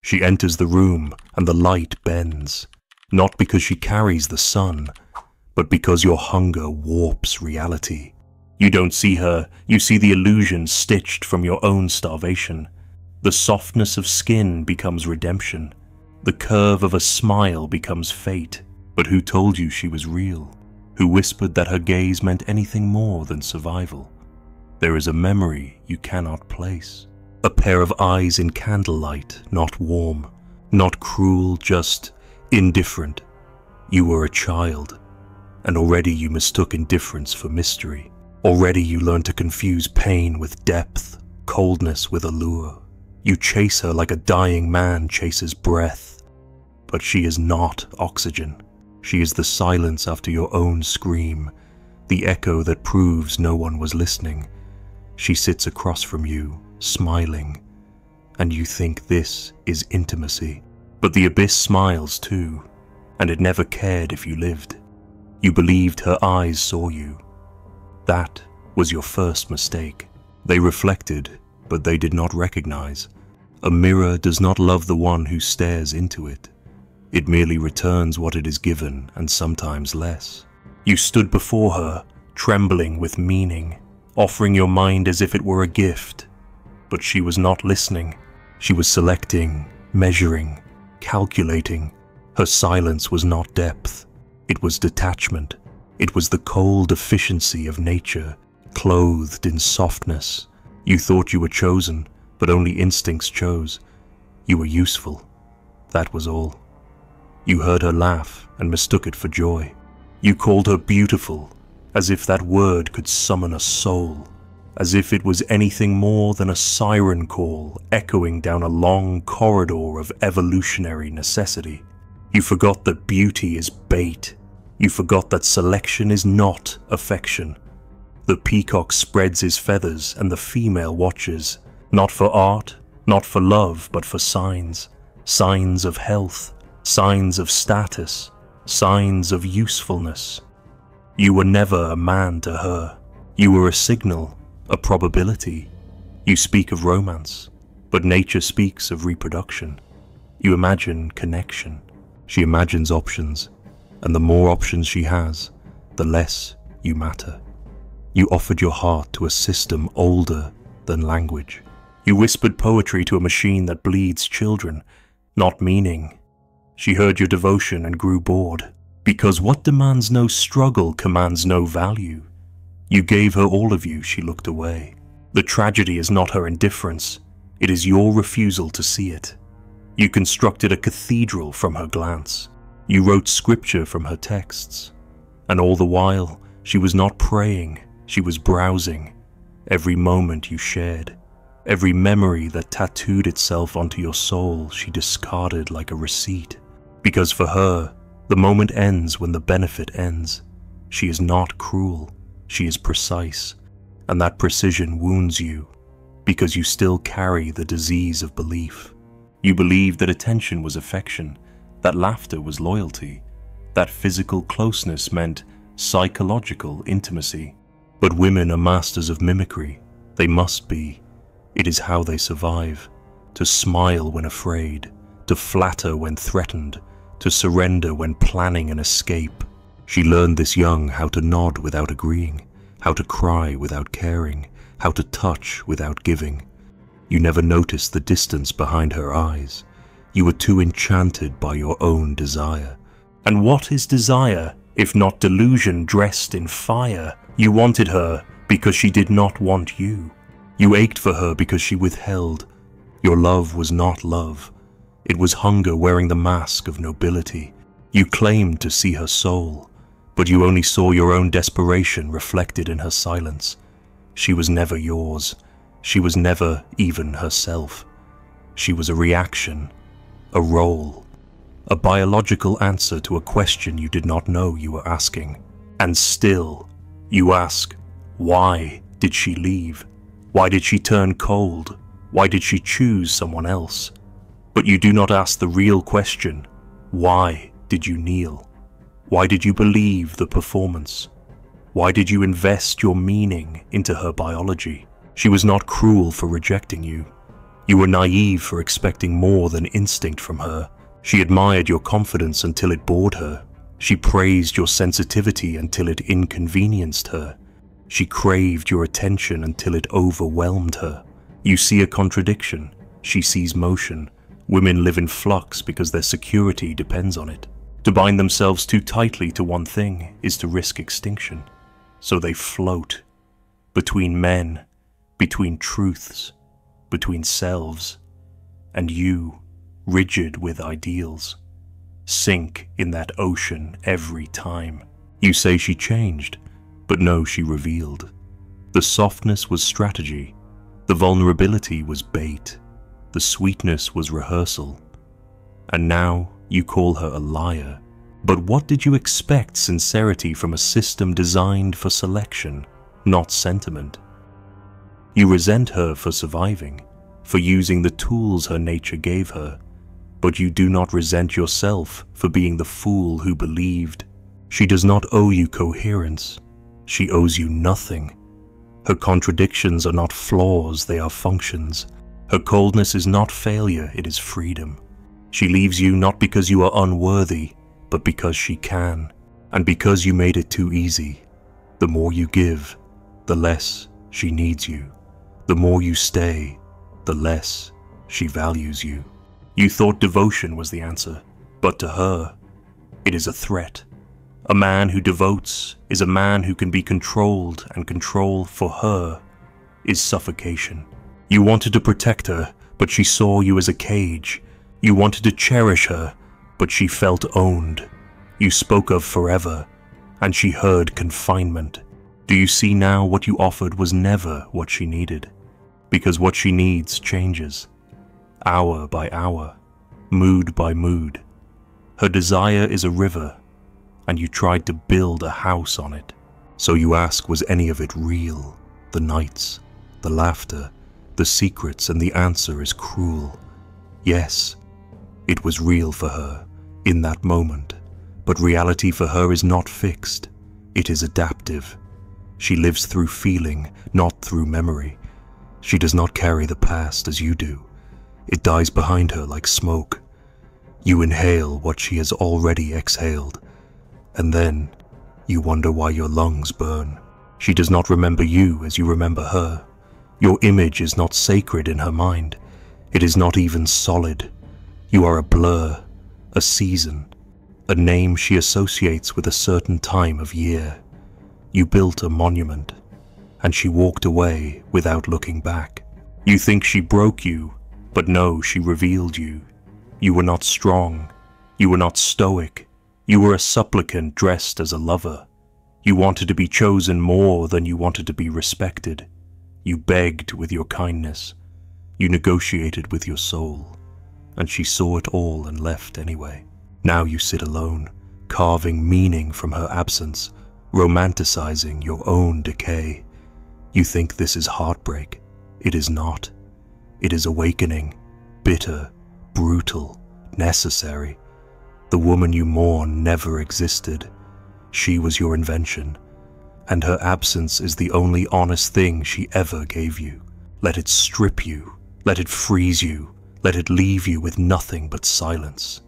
She enters the room and the light bends, not because she carries the sun, but because your hunger warps reality. You don't see her, you see the illusion stitched from your own starvation. The softness of skin becomes redemption. The curve of a smile becomes fate. But who told you she was real? Who whispered that her gaze meant anything more than survival? There is a memory you cannot place. A pair of eyes in candlelight, not warm, not cruel, just indifferent. You were a child, and already you mistook indifference for mystery. Already you learned to confuse pain with depth, coldness with allure. You chase her like a dying man chases breath. But she is not oxygen. She is the silence after your own scream, the echo that proves no one was listening. She sits across from you, smiling, and you think this is intimacy. But the abyss smiles too, and it never cared if you lived. You believed her eyes saw you. That was your first mistake. They reflected, but they did not recognize. A mirror does not love the one who stares into it. It merely returns what it is given, and sometimes less. You stood before her, trembling with meaning, offering your mind as if it were a gift. But she was not listening. She was selecting, measuring, calculating. Her silence was not depth. It was detachment. It was the cold efficiency of nature, clothed in softness. You thought you were chosen, but only instincts chose. You were useful. That was all. You heard her laugh and mistook it for joy. You called her beautiful, as if that word could summon a soul, as if it was anything more than a siren call echoing down a long corridor of evolutionary necessity. You forgot that beauty is bait. You forgot that selection is not affection. The peacock spreads his feathers and the female watches, not for art, not for love, but for signs. Signs of health, signs of status, signs of usefulness. You were never a man to her. You were a signal, a probability. You speak of romance, but nature speaks of reproduction. You imagine connection. She imagines options, and the more options she has, the less you matter. You offered your heart to a system older than language. You whispered poetry to a machine that bleeds children, not meaning. She heard your devotion and grew bored, because what demands no struggle commands no value. You gave her all of you, she looked away. The tragedy is not her indifference, it is your refusal to see it. You constructed a cathedral from her glance. You wrote scripture from her texts. And all the while, she was not praying, she was browsing. Every moment you shared, every memory that tattooed itself onto your soul, she discarded like a receipt. Because for her, the moment ends when the benefit ends. She is not cruel, she is precise, and that precision wounds you, because you still carry the disease of belief. You believed that attention was affection, that laughter was loyalty, that physical closeness meant psychological intimacy. But women are masters of mimicry. They must be. It is how they survive. To smile when afraid, to flatter when threatened, to surrender when planning an escape. She learned this young how to nod without agreeing, how to cry without caring, how to touch without giving. You never noticed the distance behind her eyes. You were too enchanted by your own desire. And what is desire, if not delusion dressed in fire? You wanted her because she did not want you. You ached for her because she withheld. Your love was not love. It was hunger wearing the mask of nobility. You claimed to see her soul, but you only saw your own desperation reflected in her silence. She was never yours. She was never even herself. She was a reaction, a role, a biological answer to a question you did not know you were asking. And still, you ask, why did she leave? Why did she turn cold? Why did she choose someone else? But you do not ask the real question, why did you kneel? Why did you believe the performance? Why did you invest your meaning into her biology? She was not cruel for rejecting you. You were naive for expecting more than instinct from her. She admired your confidence until it bored her. She praised your sensitivity until it inconvenienced her. She craved your attention until it overwhelmed her. You see a contradiction. She sees motion. Women live in flux because their security depends on it. To bind themselves too tightly to one thing is to risk extinction. So they float between men, between truths, between selves, and you, rigid with ideals, sink in that ocean every time. You say she changed, but no, she revealed. The softness was strategy, the vulnerability was bait, the sweetness was rehearsal. And now you call her a liar. But what did you expect sincerity from a system designed for selection, not sentiment? You resent her for surviving, for using the tools her nature gave her, but you do not resent yourself for being the fool who believed. She does not owe you coherence. She owes you nothing. Her contradictions are not flaws, they are functions. Her coldness is not failure, it is freedom. She leaves you not because you are unworthy, but because she can, and because you made it too easy. The more you give, the less she needs you. The more you stay, the less she values you. You thought devotion was the answer, but to her, it is a threat. A man who devotes is a man who can be controlled, and control for her is suffocation. You wanted to protect her, but she saw you as a cage. You wanted to cherish her, but she felt owned. You spoke of forever, and she heard confinement. Do you see now what you offered was never what she needed? Because what she needs changes, hour by hour, mood by mood. Her desire is a river, and you tried to build a house on it. So you ask, was any of it real? The nights, the laughter, the secrets, and the answer is cruel. Yes, it was real for her, in that moment. But reality for her is not fixed. It is adaptive. She lives through feeling, not through memory. She does not carry the past as you do. It dies behind her like smoke. You inhale what she has already exhaled, and then you wonder why your lungs burn. She does not remember you as you remember her. Your image is not sacred in her mind. It is not even solid. You are a blur, a season, a name she associates with a certain time of year. You built a monument, and she walked away without looking back. You think she broke you, but no, she revealed you. You were not strong. You were not stoic. You were a supplicant dressed as a lover. You wanted to be chosen more than you wanted to be respected. You begged with your kindness. You negotiated with your soul. And she saw it all and left anyway. Now you sit alone, carving meaning from her absence, romanticizing your own decay. You think this is heartbreak. It is not. It is awakening, bitter, brutal, necessary. The woman you mourn never existed. She was your invention, and her absence is the only honest thing she ever gave you. Let it strip you, let it freeze you, let it leave you with nothing but silence.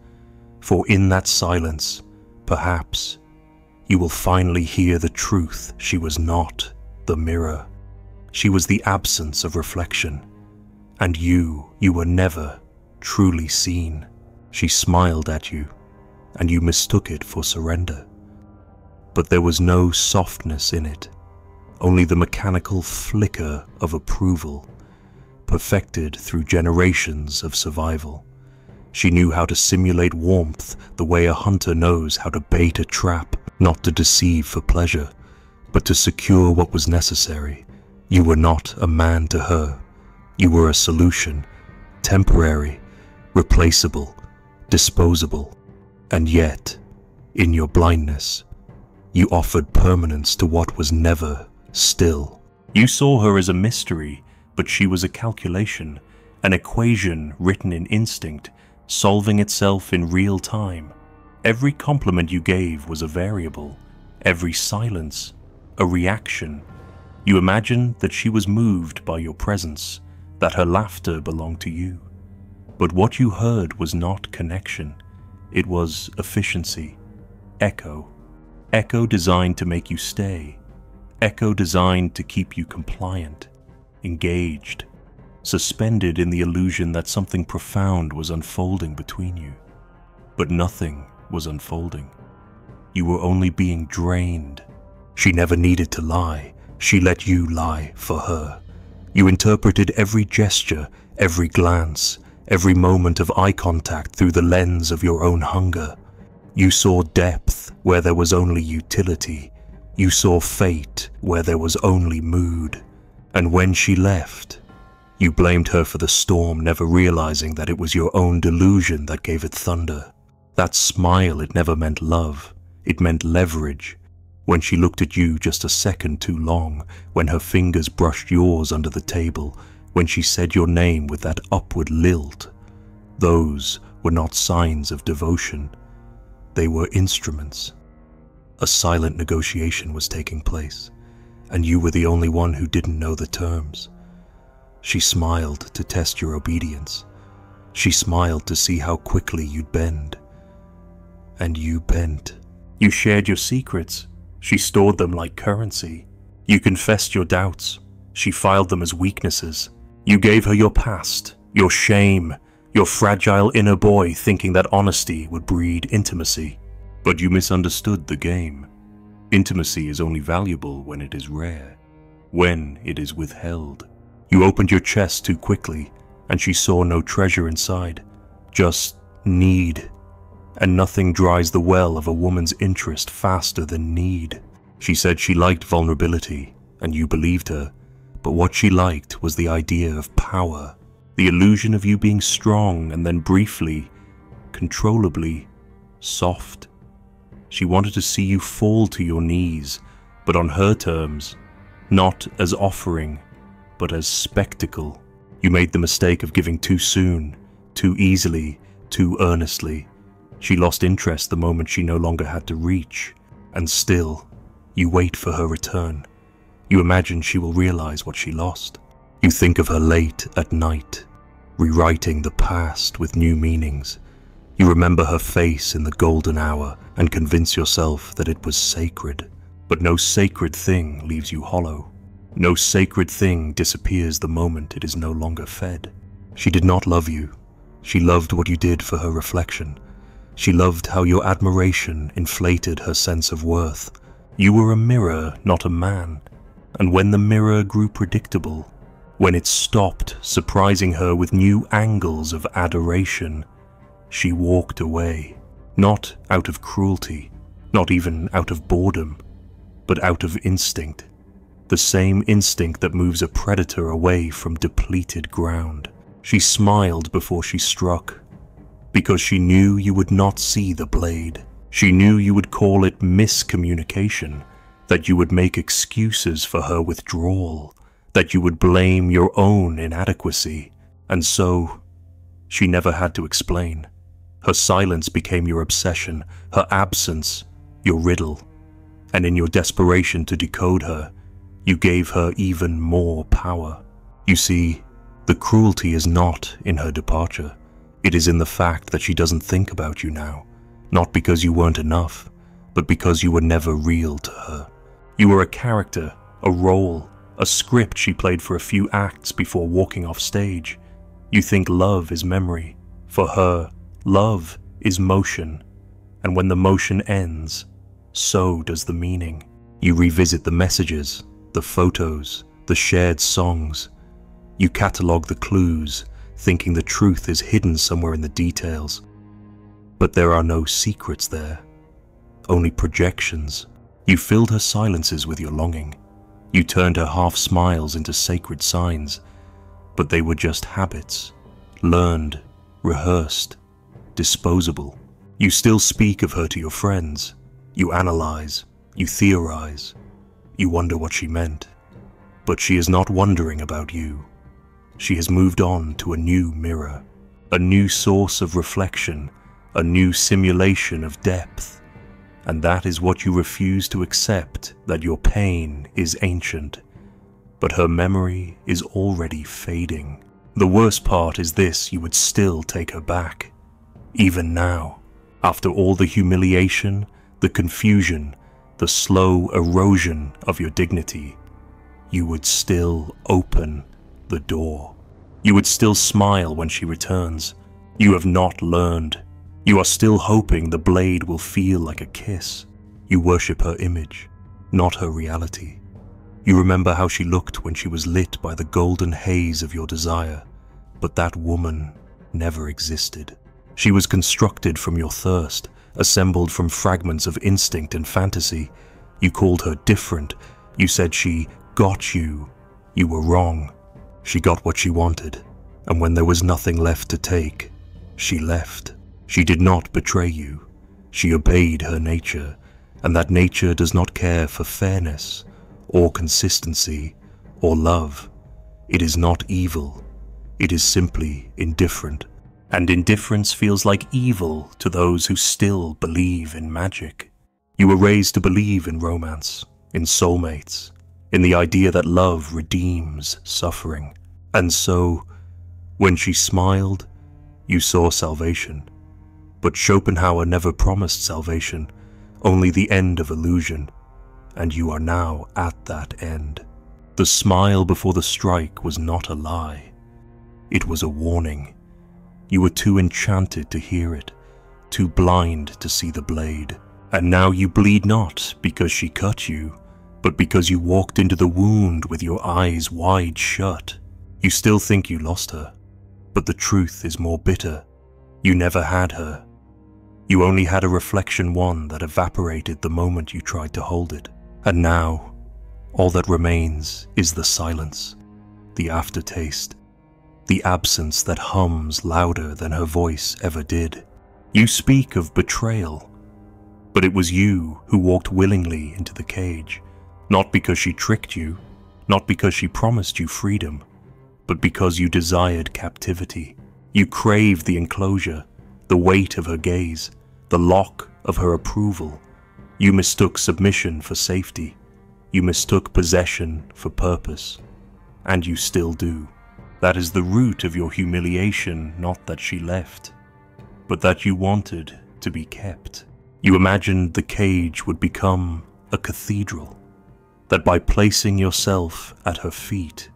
For in that silence, perhaps, you will finally hear the truth. She was not the mirror. She was the absence of reflection. And you were never truly seen. She smiled at you, and you mistook it for surrender. But there was no softness in it, only the mechanical flicker of approval, perfected through generations of survival. She knew how to simulate warmth the way a hunter knows how to bait a trap, not to deceive for pleasure, but to secure what was necessary. You were not a man to her. You were a solution, temporary, replaceable, disposable. And yet, in your blindness, you offered permanence to what was never still. You saw her as a mystery, but she was a calculation, an equation written in instinct, solving itself in real time. Every compliment you gave was a variable, every silence, a reaction. You imagined that she was moved by your presence, that her laughter belonged to you. But what you heard was not connection. It was efficiency, echo. Echo designed to make you stay. Echo designed to keep you compliant, engaged, suspended in the illusion that something profound was unfolding between you. But nothing was unfolding. You were only being drained. She never needed to lie. She let you lie for her. You interpreted every gesture, every glance, every moment of eye contact through the lens of your own hunger. You saw depth where there was only utility. You saw fate where there was only mood. And when she left, you blamed her for the storm, never realizing that it was your own delusion that gave it thunder. That smile, it never meant love. It meant leverage. When she looked at you just a second too long, when her fingers brushed yours under the table, when she said your name with that upward lilt, those were not signs of devotion. They were instruments. A silent negotiation was taking place, and you were the only one who didn't know the terms. She smiled to test your obedience. She smiled to see how quickly you'd bend. And you bent. You shared your secrets. She stored them like currency. You confessed your doubts. She filed them as weaknesses. You gave her your past, your shame, your fragile inner boy, thinking that honesty would breed intimacy. But you misunderstood the game. Intimacy is only valuable when it is rare, when it is withheld. You opened your chest too quickly, and she saw no treasure inside, just need. And nothing dries the well of a woman's interest faster than need. She said she liked vulnerability, and you believed her, but what she liked was the idea of power, the illusion of you being strong and then briefly, controllably, soft. She wanted to see you fall to your knees, but on her terms, not as offering, but as spectacle. You made the mistake of giving too soon, too easily, too earnestly. She lost interest the moment she no longer had to reach, and still, you wait for her return. You imagine she will realize what she lost. You think of her late at night, rewriting the past with new meanings. You remember her face in the golden hour and convince yourself that it was sacred. But no sacred thing leaves you hollow. No sacred thing disappears the moment it is no longer fed. She did not love you. She loved what you did for her reflection. She loved how your admiration inflated her sense of worth. You were a mirror, not a man. And when the mirror grew predictable, when it stopped surprising her with new angles of adoration, she walked away, not out of cruelty, not even out of boredom, but out of instinct. The same instinct that moves a predator away from depleted ground. She smiled before she struck, because she knew you would not see the blade. She knew you would call it miscommunication, that you would make excuses for her withdrawal, that you would blame your own inadequacy. And so, she never had to explain. Her silence became your obsession, her absence your riddle. And in your desperation to decode her, you gave her even more power. You see, the cruelty is not in her departure. It is in the fact that she doesn't think about you now, not because you weren't enough, but because you were never real to her. You were a character, a role, a script she played for a few acts before walking off stage. You think love is memory. For her, love is motion, and when the motion ends, so does the meaning. You revisit the messages, the photos, the shared songs. You catalogue the clues, thinking the truth is hidden somewhere in the details. But there are no secrets there, only projections. You filled her silences with your longing. You turned her half-smiles into sacred signs, but they were just habits, learned, rehearsed, disposable. You still speak of her to your friends. You analyze, you theorize, you wonder what she meant. But she is not wondering about you. She has moved on to a new mirror, a new source of reflection, a new simulation of depth. And that is what you refuse to accept, that your pain is ancient, but her memory is already fading. The worst part is this: you would still take her back. Even now, after all the humiliation, the confusion, the slow erosion of your dignity, you would still open the door. You would still smile when she returns. You have not learned. You are still hoping the blade will feel like a kiss. You worship her image, not her reality. You remember how she looked when she was lit by the golden haze of your desire, but that woman never existed. She was constructed from your thirst, assembled from fragments of instinct and fantasy. You called her different. You said she got you. You were wrong. She got what she wanted, and when there was nothing left to take, she left. She did not betray you. She obeyed her nature, and that nature does not care for fairness, or consistency, or love. It is not evil. It is simply indifferent. And indifference feels like evil to those who still believe in magic. You were raised to believe in romance, in soulmates, in the idea that love redeems suffering. And so, when she smiled, you saw salvation. But Schopenhauer never promised salvation, only the end of illusion, and you are now at that end. The smile before the strike was not a lie. It was a warning. You were too enchanted to hear it, too blind to see the blade. And now you bleed not because she cut you, but because you walked into the wound with your eyes wide shut. You still think you lost her, but the truth is more bitter. You never had her. You only had a reflection, one that evaporated the moment you tried to hold it. And now, all that remains is the silence, the aftertaste, the absence that hums louder than her voice ever did. You speak of betrayal, but it was you who walked willingly into the cage, not because she tricked you, not because she promised you freedom, but because you desired captivity. You craved the enclosure, the weight of her gaze, the lock of her approval. You mistook submission for safety. You mistook possession for purpose. And you still do. That is the root of your humiliation, not that she left, but that you wanted to be kept. You imagined the cage would become a cathedral, that by placing yourself at her feet,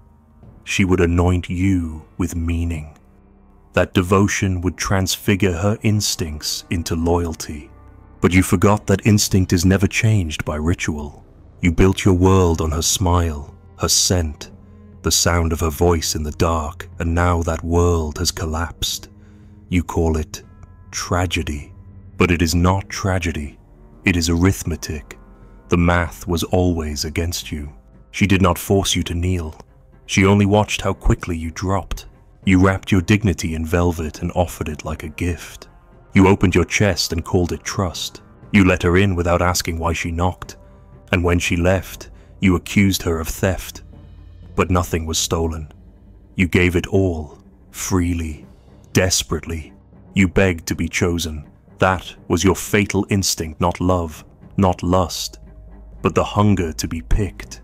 she would anoint you with meaning, that devotion would transfigure her instincts into loyalty. But you forgot that instinct is never changed by ritual. You built your world on her smile, her scent, the sound of her voice in the dark, and now that world has collapsed. You call it tragedy, but it is not tragedy. It is arithmetic. The math was always against you. She did not force you to kneel. She only watched how quickly you dropped. You wrapped your dignity in velvet and offered it like a gift. You opened your chest and called it trust. You let her in without asking why she knocked. And when she left, you accused her of theft. But nothing was stolen. You gave it all, freely, desperately. You begged to be chosen. That was your fatal instinct, not love, not lust, but the hunger to be picked.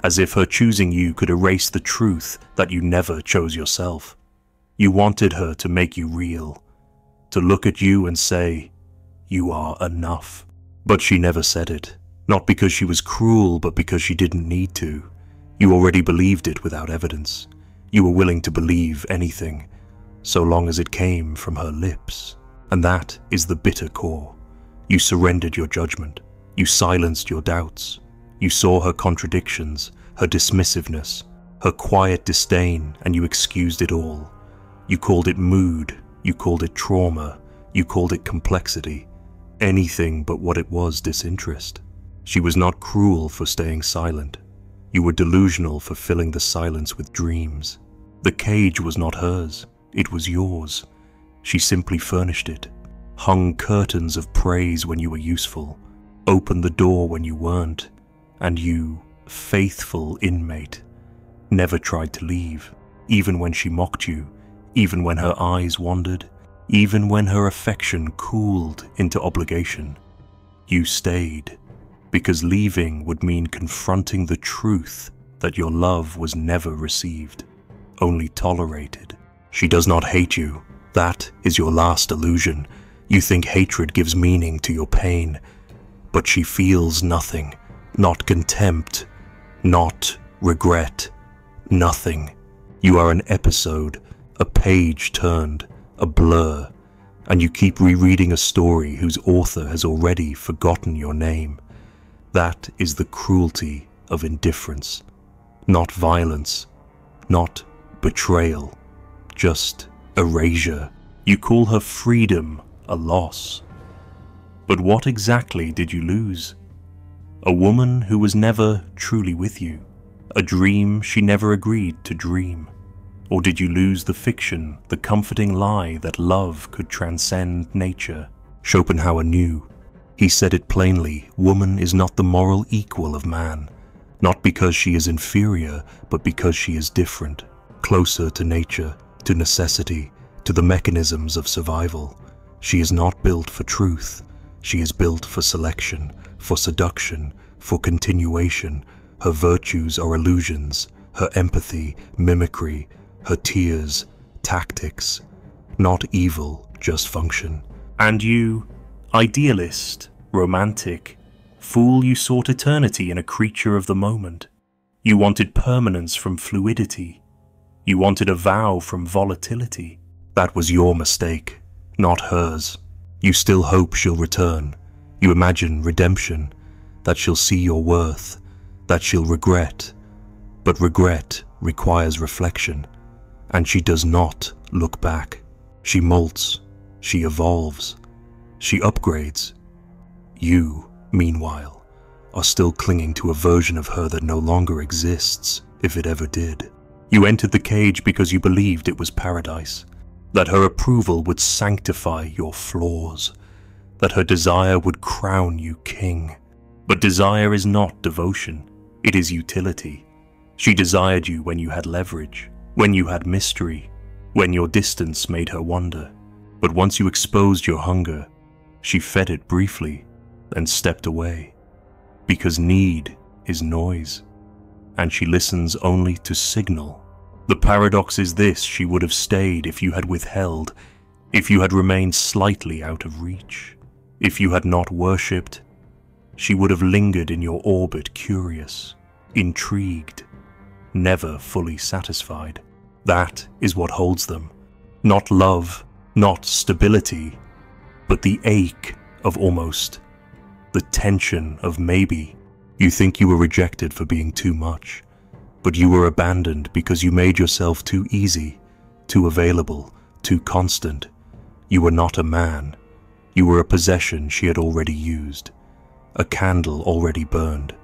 As if her choosing you could erase the truth that you never chose yourself. You wanted her to make you real, to look at you and say, "You are enough." But she never said it, not because she was cruel, but because she didn't need to. You already believed it without evidence. You were willing to believe anything, so long as it came from her lips. And that is the bitter core. You surrendered your judgment. You silenced your doubts. You saw her contradictions, her dismissiveness, her quiet disdain, and you excused it all. You called it mood. You called it trauma. You called it complexity. Anything but what it was: disinterest. She was not cruel for staying silent. You were delusional for filling the silence with dreams. The cage was not hers. It was yours. She simply furnished it, hung curtains of praise when you were useful, opened the door when you weren't, and you, faithful inmate, never tried to leave, even when she mocked you, even when her eyes wandered, even when her affection cooled into obligation. You stayed, because leaving would mean confronting the truth that your love was never received. only tolerated. She does not hate you. That is your last illusion. You think hatred gives meaning to your pain, but she feels nothing, not contempt, not regret, nothing. You are an episode, a page turned, a blur, and you keep rereading a story whose author has already forgotten your name. That is the cruelty of indifference. Not violence, not betrayal, just erasure. You call her freedom a loss. But what exactly did you lose? A woman who was never truly with you, a dream she never agreed to dream. Or did you lose the fiction, the comforting lie that love could transcend nature? Schopenhauer knew. He said it plainly, woman is not the moral equal of man, not because she is inferior, but because she is different, closer to nature, to necessity, to the mechanisms of survival. She is not built for truth. She is built for selection, for seduction, for continuation. Her virtues are illusions, her empathy, mimicry, her tears, tactics. Not evil, just function. And you, idealist, romantic, fool, you sought eternity in a creature of the moment. You wanted permanence from fluidity. You wanted a vow from volatility. That was your mistake, not hers. You still hope she'll return. You imagine redemption, that she'll see your worth, that she'll regret. But regret requires reflection, and she does not look back. She molts, she evolves, she upgrades. You, meanwhile, are still clinging to a version of her that no longer exists, if it ever did. You entered the cage because you believed it was paradise, that her approval would sanctify your flaws, that her desire would crown you king. But desire is not devotion, it is utility. She desired you when you had leverage, when you had mystery, when your distance made her wonder. But once you exposed your hunger, she fed it briefly, then stepped away. Because need is noise, and she listens only to signal. The paradox is this: she would have stayed if you had withheld, if you had remained slightly out of reach, if you had not worshipped. She would have lingered in your orbit, curious, intrigued, never fully satisfied. That is what holds them. Not love, not stability, but the ache of almost, the tension of maybe. You think you were rejected for being too much, but you were abandoned because you made yourself too easy, too available, too constant. You were not a man. You were a possession she had already used, a candle already burned,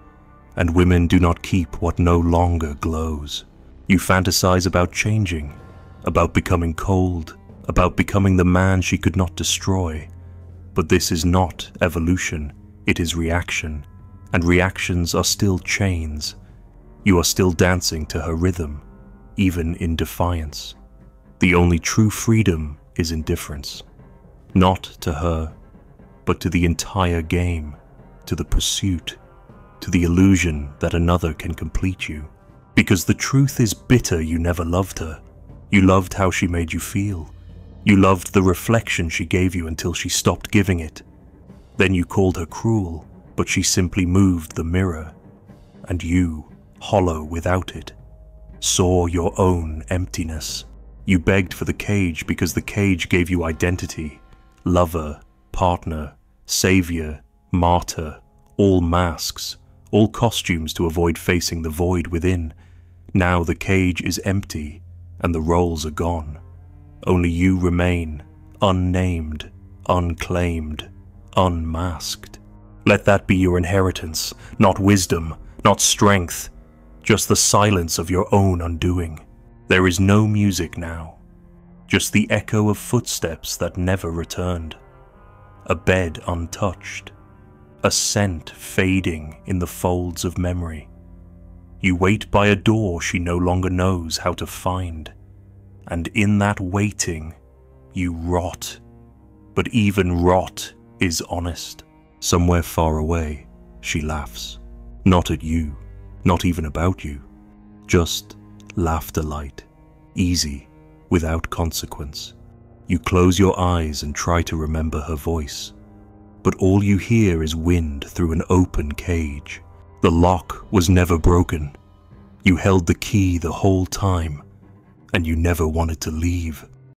and women do not keep what no longer glows. You fantasize about changing, about becoming cold, about becoming the man she could not destroy. But this is not evolution, it is reaction, and reactions are still chains. You are still dancing to her rhythm, even in defiance. The only true freedom is indifference, not to her, but to the entire game, to the pursuit, to the illusion that another can complete you. Because the truth is bitter, you never loved her. You loved how she made you feel. You loved the reflection she gave you until she stopped giving it. Then you called her cruel, but she simply moved the mirror, and you, hollow without it, saw your own emptiness. You begged for the cage because the cage gave you identity, lover, partner, savior, martyr, all masks, all costumes to avoid facing the void within. Now the cage is empty, and the roles are gone. Only you remain, unnamed, unclaimed, unmasked. Let that be your inheritance, not wisdom, not strength, just the silence of your own undoing. There is no music now, just the echo of footsteps that never returned. A bed untouched, a scent fading in the folds of memory. You wait by a door she no longer knows how to find, and in that waiting, you rot. But even rot is honest. Somewhere far away, she laughs. Not at you, not even about you, just laughter light. easy, without consequence. You close your eyes and try to remember her voice, but all you hear is wind through an open cage. The lock was never broken. You held the key the whole time, and you never wanted to leave.